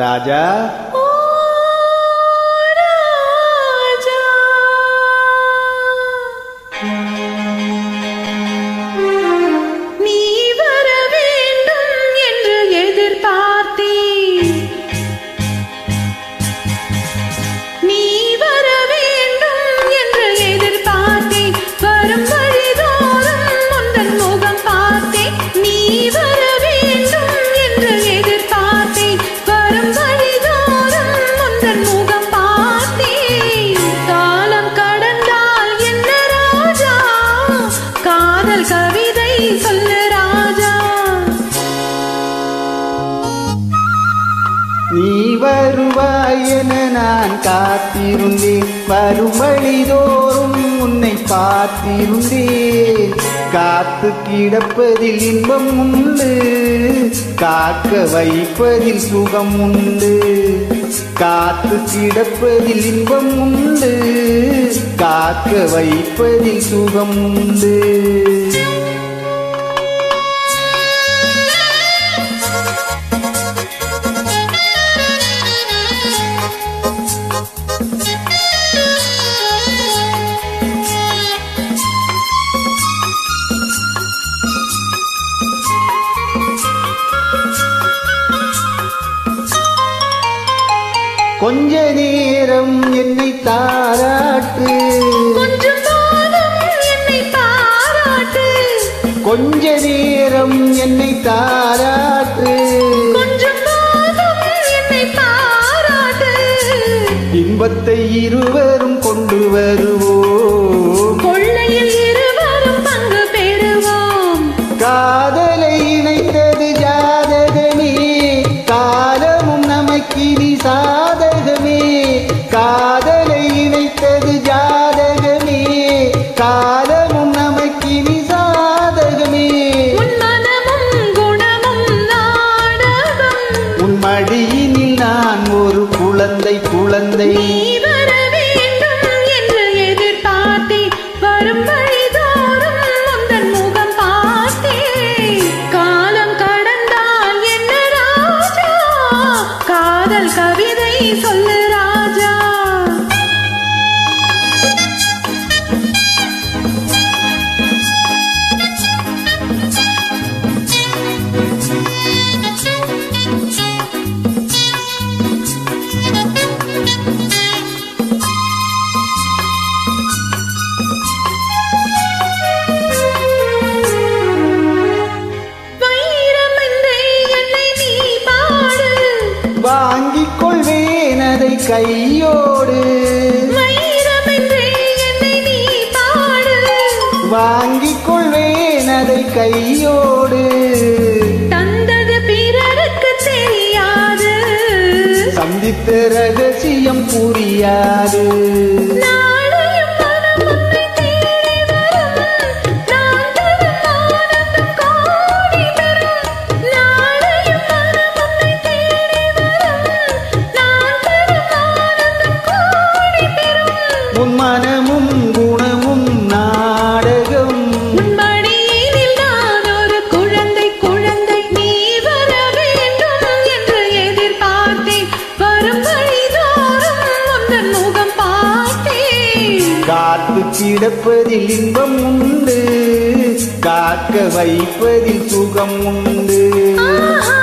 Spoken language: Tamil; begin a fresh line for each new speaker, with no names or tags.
ராஜா
கவிதை சொல்லு ராஜா.
நீ வருவாய் என நான் காத்திருந்தேன், வரும் வழிதோறும் உன்னை பார்த்திருந்தேன். காத்து கிடப்பதில் இன்பம் உண்டு, காக்க வைப்பதில் சுகம் உண்டு. காத்து கிடப்பதில் இன்பம் உண்டு, காக்க வைப்பதில் சுகம் உண்டு. கொஞ்ச நேரம் என்னை தாராட்டு,
கொஞ்சம் காலம் என்னை பாராட்டு.
கொஞ்ச நேரம் என்னை தாராட்டு,
கொஞ்சம் காலம் என்னை பாராட்டு.
இன்பத்தை இருவரும் கொண்டு வருவோம்,
கொள்ளையில் இருவரும் பங்கு பெறுவோம்.
காதலை இணைத்தது ஜாதகமே, காலமும் நமக்கினி சாதகமே. காதலை இணைத்தது ஜாதகமே, காலமும் நமக்கினி சாதகமே.
உன் மனமும் குணமும் நாடகம்,
உன் மடியினில் நான் ஒரு குழந்தை குழந்தை.
நீ வர வேண்டும் என்று எதிர்பார்த்தேன், வரும் வழிதோறும் உந்தன் முகம் பார்த்தேன். காலம் கடந்தால் என்ன ராஜா, காதல் கவிதை சொல்லு ராஜா. வைரமென்றே என்னை நீ பாடு,
வாங்கிக் கொள்வேன் அதை கையோடு.
வைரமென்றே என்னை நீ பாடு.
வாங்கிக் கொள்வேன் அதை கையோடு.
தந்தது பிறருக்கு தெரியாது,
சந்தித்த ரகசியம் புரியாது.
நாளையும் மனம் உன்னை தேடி வரும், நான் தரும் ஆனந்தம் கோடி பெறும். நாளையும் மனம் உன்னை தேடி வரும், நான் தரும் ஆனந்தம் கோடி பெறும்.
உன் மனமும் குணமும் நாடகம்,
உன் மடியினில் நான் ஒரு குழந்தை குழந்தை. நீ வர வேண்டும் என்று எதிர்பார்த்தேன், வரும் வழிதோறும் உந்தன் முகம் பார்த்தேன்.
காத்து கிடப்பதில் இன்பம் உண்டு, காக்க வைப்பதில் சுகம் உண்டு.
ஆஹா